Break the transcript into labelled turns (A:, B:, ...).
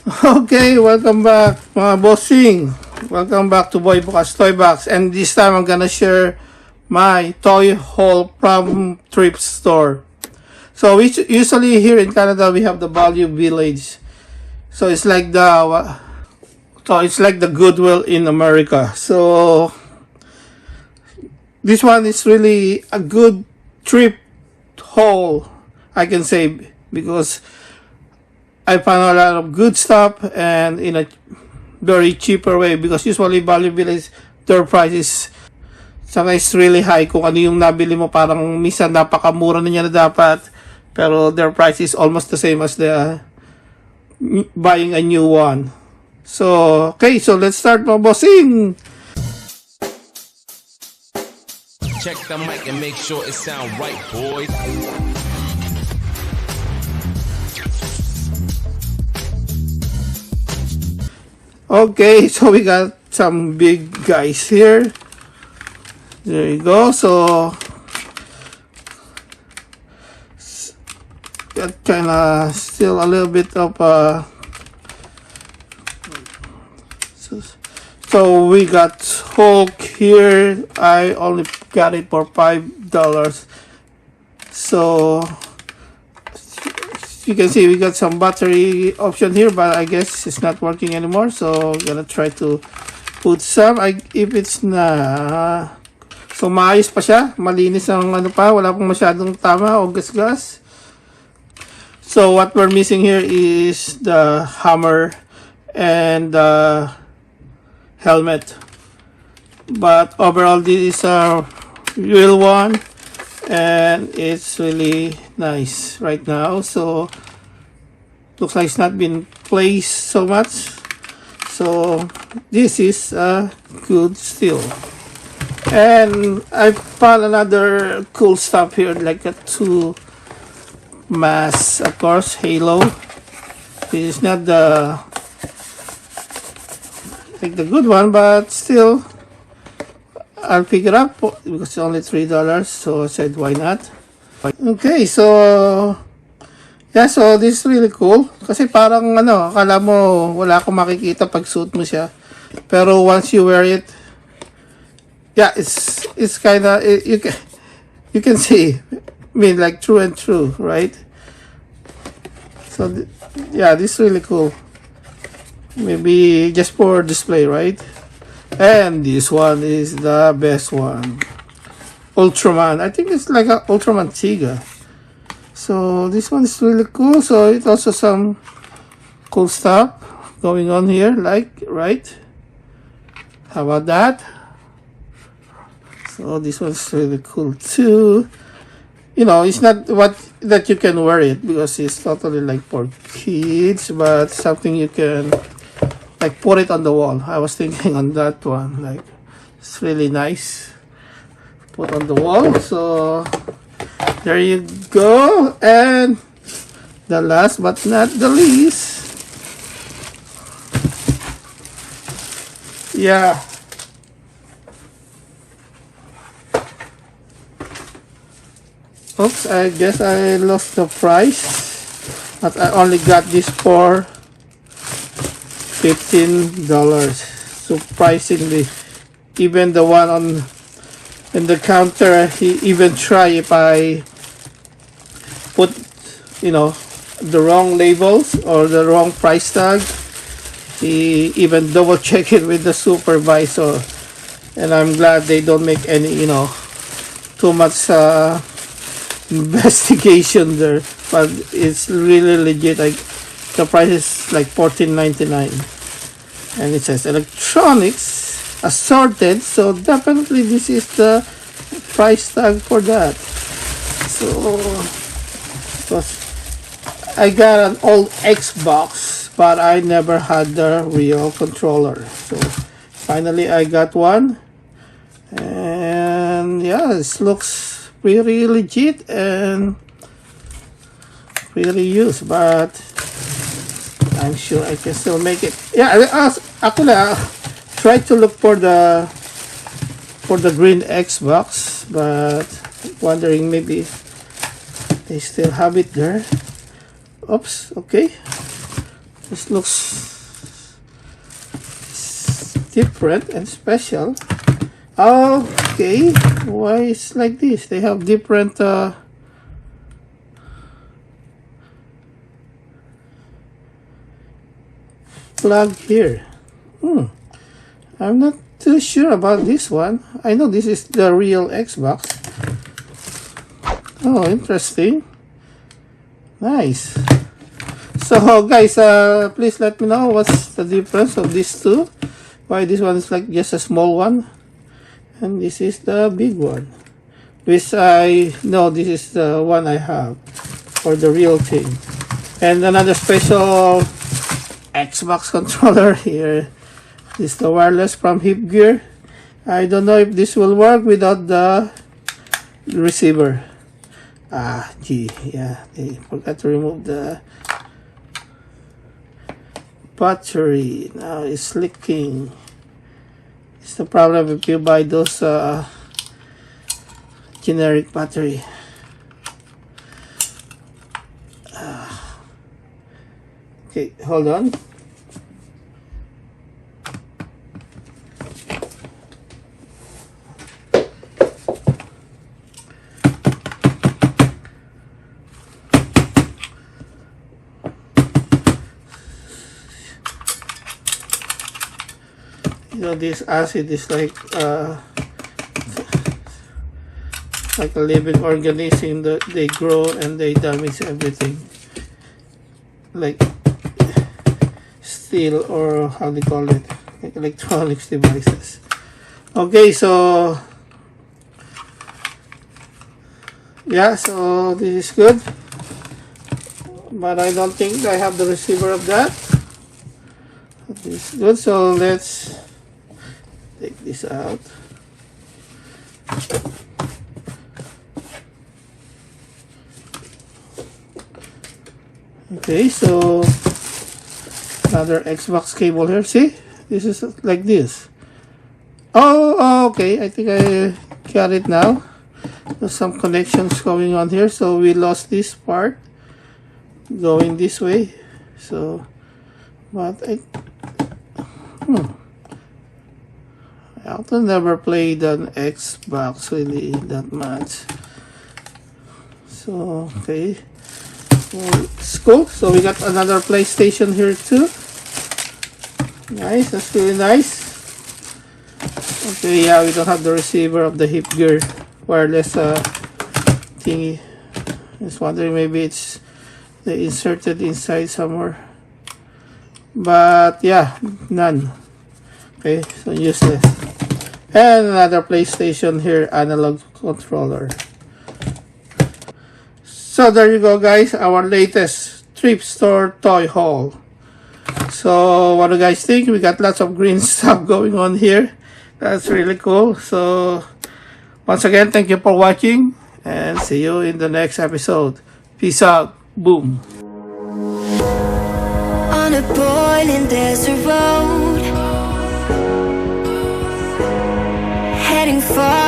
A: Okay, welcome back mga bossing. Welcome back to Boy Bukas Toy Box, and this time I'm gonna share my toy haul from Thrift store. So we usually here in Canada we have the Value Village. So it's like the Goodwill in America. So this one is really a good thrift haul, I can say, because I found a lot of good stuff and in a very cheaper way, because usually Value Village, their price is sometimes really high. Kung ano yung nabili mo, parang minsan napakamura na niya na dapat, pero their price is almost the same as the buying a new one. So okay, so let's start my bossing.
B: Check the mic and make sure it sound right, boys.
A: Okay, so we got some big guys here. There you go. So got kind of still a little bit of so we got Hulk here. I only got it for $5. So you can see we got some battery option here, but I guess it's not working anymore, so I'm gonna try to put some. If it's na, so maayos pa siya, malinis ang ano pa, wala pang masyadong tama o gas-gas. So what we're missing here is the hammer and the helmet, but overall this is a real one and it's really nice right now. So looks like it's not been placed so much, so this is a good still. And I found another cool stuff here, like a 2 mask, of course, Halo. This is not the like the good one, but still I'll pick it up because it's only $3, so I said why not. Okay, so yeah, so this is really cool kasi parang ano, akala mo wala akong makikita pag suit mo siya, pero once you wear it, yeah, it's kind of, you can see, I mean, like true and true, right? So yeah, this is really cool. Maybe just for display, right? And this one is the best one, Ultraman. I think it's like a Ultraman Tiga. So this one is really cool. So it's also some cool stuff going on here, like, right? How about that? So this one's really cool too. You know, it's not what that you can wear it because it's totally like for kids, but something you can like put it on the wall. I was thinking on that one, like it's really nice, put on the wall. So there you go. And the last but not the least, yeah, oops, I guess I lost the price, but I only got this for $15. Surprisingly, even the one on in the counter, he even try if I put, you know, the wrong labels or the wrong price tag. He even double check it with the supervisor, and I'm glad they don't make any, you know, too much investigation there. But it's really legit. Like the price is like $14.99. And it says electronics assorted, so definitely this is the price tag for that. So I got an old Xbox, but I never had the real controller, so finally I got one. And yeah, this looks really legit and really used, but I'm sure I can still make it. Yeah, actually, I tried to look for the green Xbox, but wondering maybe they still have it there. Oops, okay. This looks different and special. Okay, why it's like this? They have different plug here. I'm not too sure about this one. I know this is the real Xbox. Oh, interesting. Nice. So guys, please let me know what's the difference of these two. Why this one is like just a small one, and this is the big one. Which I know this is the one I have for the real thing. And another special Xbox controller here. This is the wireless from Hip Gear. I don't know if this will work without the receiver. Yeah, they forgot to remove the battery. Now it's leaking. It's the problem if you buy those generic battery. Okay, hold on. You know, this acid is like a living organism that they grow and they damage everything, like steel, or how they call it, like electronics devices. Okay, so yeah, so this is good, but I don't think I have the receiver of that. This is good, so let's take this out. Okay, so another Xbox cable here. See, this is like this. Oh, okay, I think I got it now. There's some connections going on here, so we lost this part going this way. So, but I also never played an Xbox really that much. So, okay. Well, it's cool. So we got another PlayStation here too. Nice, that's really nice. Okay, yeah, we don't have the receiver of the Hip Gear wireless thingy. Just wondering, maybe it's they inserted inside somewhere. But yeah, none. Okay, so useless. And another PlayStation here, analog controller. So there you go, guys, our latest thrift store toy haul. So what do you guys think? We got lots of green stuff going on here. That's really cool. So once again, thank you for watching, and see you in the next episode. Peace out. Boom.
C: On a boiling desert road, heading for